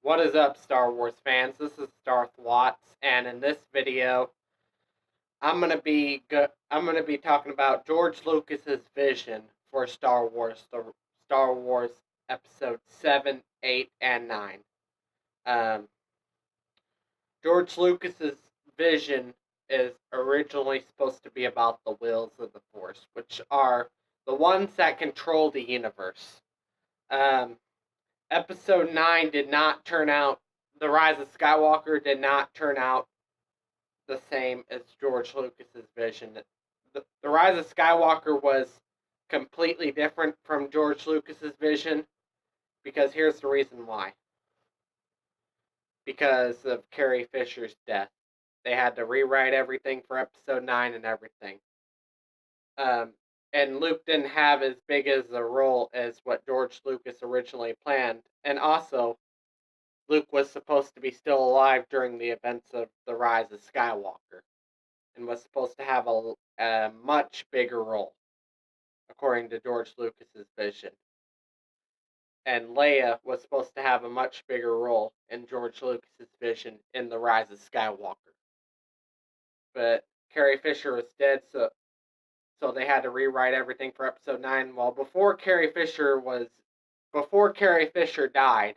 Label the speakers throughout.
Speaker 1: What is up, Star Wars fans? This is Darth Watts, and in this video, I'm gonna be talking about George Lucas's vision for Star Wars, the Star Wars Episode 7, 8, and 9. Um, George Lucas's vision is originally supposed to be about the wills of the Force, which are the ones that control the universe. Um, Episode 9 did not turn out, The Rise of Skywalker did not turn out the same as George Lucas's vision. The Rise of Skywalker was completely different from George Lucas's vision because here's the reason why. Because of Carrie Fisher's death. They had to rewrite everything for Episode 9 and everything. Um, and Luke didn't have as big as a role as what George Lucas originally planned. And also, Luke was supposed to be still alive during the events of The Rise of Skywalker and was supposed to have a much bigger role, according to George Lucas's vision. And Leia was supposed to have a much bigger role in George Lucas's vision in The Rise of Skywalker. But Carrie Fisher was dead, so they had to rewrite everything for Episode 9. Well, before Carrie Fisher died,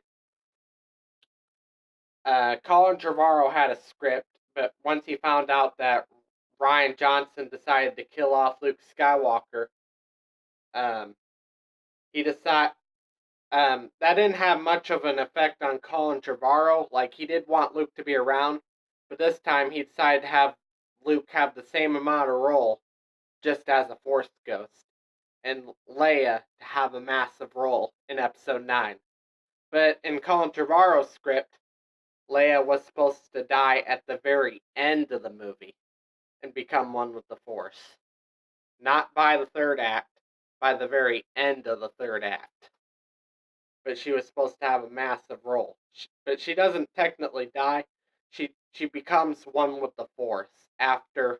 Speaker 1: Colin Trevorrow had a script, but once he found out that Rian Johnson decided to kill off Luke Skywalker, um, he decided that didn't have much of an effect on Colin Trevorrow. Like, he did want Luke to be around, but this time he decided to have Luke have the same amount of role, just as a Force ghost, and Leia to have a massive role in Episode 9. But in Colin Trevorrow's script, Leia was supposed to die at the very end of the movie and become one with the Force. Not by the third act, by the very end of the third act. But she was supposed to have a massive role. But she doesn't technically die. She becomes one with the Force after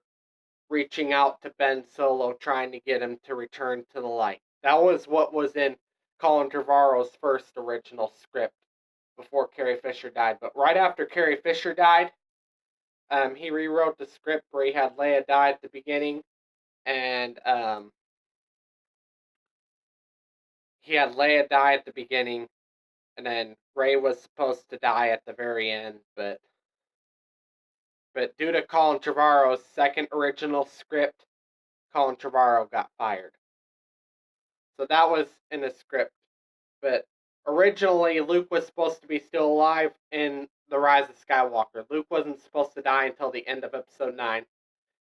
Speaker 1: reaching out to Ben Solo, trying to get him to return to the light. That was what was in Colin Trevorrow's first original script before Carrie Fisher died. But right after Carrie Fisher died, he rewrote the script where he had Leia die at the beginning, and he had Leia die at the beginning, and then Rey was supposed to die at the very end, but due to Colin Trevorrow's second original script, Colin Trevorrow got fired. So that was in the script. But originally, Luke was supposed to be still alive in The Rise of Skywalker. Luke wasn't supposed to die until the end of Episode 9.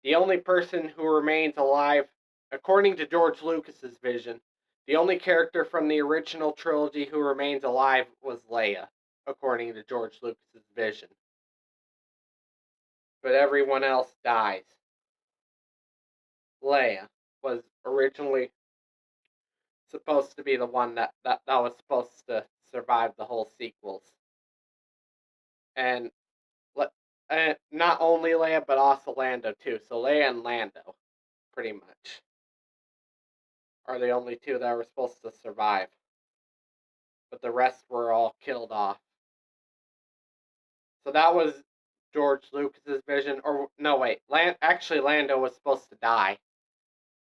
Speaker 1: The only person who remains alive, according to George Lucas's vision, the only character from the original trilogy who remains alive was Leia, according to George Lucas's vision. But everyone else dies. Leia was originally supposed to be the one that was supposed to survive the whole sequels. And not only Leia, but also Lando too. So Leia and Lando, pretty much, are the only two that were supposed to survive. But the rest were all killed off. So that was George Lucas's vision. Or no, wait, actually Lando was supposed to die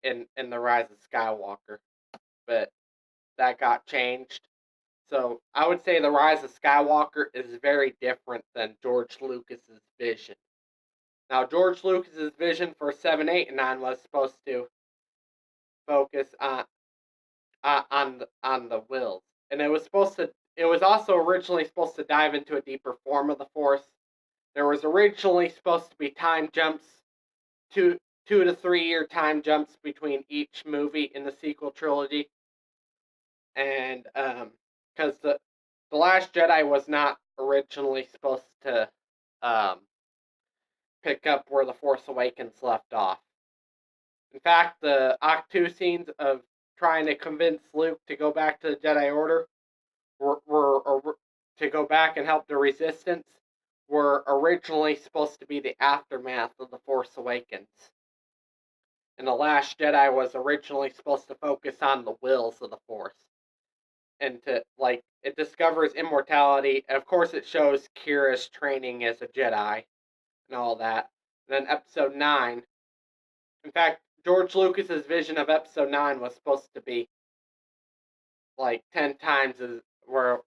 Speaker 1: in The Rise of Skywalker, but that got changed. So I would say The Rise of Skywalker is very different than George Lucas's vision. Now, George Lucas's vision for 7, 8, and 9 was supposed to focus on the wills, and it was also originally supposed to dive into a deeper form of the Force. There was originally supposed to be time jumps, 2 to 3 year time jumps between each movie in the sequel trilogy, and because the Last Jedi was not originally supposed to pick up where the Force Awakens left off. In fact, the Act 2 scenes of trying to convince Luke to go back to the Jedi Order were to go back and help the Resistance were originally supposed to be the aftermath of The Force Awakens. And The Last Jedi was originally supposed to focus on the wills of the Force. into, like, it discovers immortality. And of course, it shows Kira's training as a Jedi and all that. And then episode 9. In fact, George Lucas's vision of episode 9 was supposed to be like 10 times as, were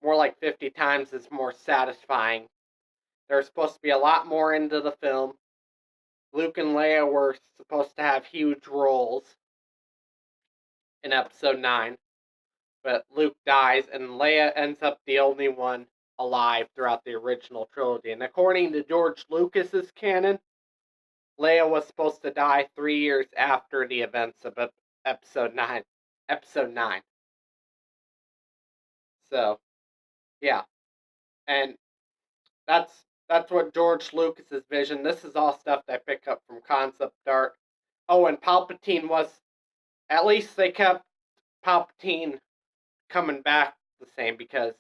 Speaker 1: more like 50 times as more satisfying. There's supposed to be a lot more into the film. Luke and Leia were supposed to have huge roles in episode 9, but Luke dies and Leia ends up the only one alive throughout the original trilogy. And according to George Lucas's canon, Leia was supposed to die 3 years after the events of episode 9. Episode 9. So, yeah. And that's what George Lucas's vision. This is all stuff that I pick up from concept art. Oh, and Palpatine was, at least they kept Palpatine coming back the same, because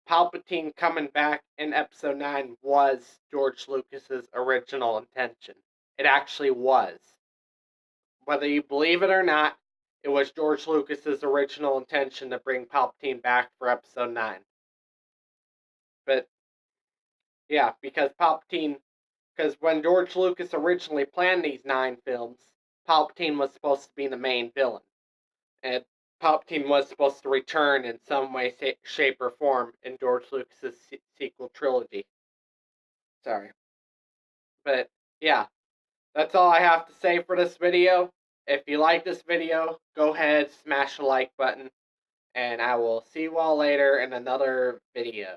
Speaker 1: Palpatine coming back in episode 9 was George Lucas's original intention. It actually was. Whether you believe it or not, it was George Lucas's original intention to bring Palpatine back for episode 9. But yeah, because when George Lucas originally planned these 9 films, Palpatine was supposed to be the main villain. And Palpatine was supposed to return in some way, shape, or form in George Lucas's sequel trilogy. Sorry. But yeah, that's all I have to say for this video. If you like this video, go ahead, smash the like button, and I will see you all later in another video.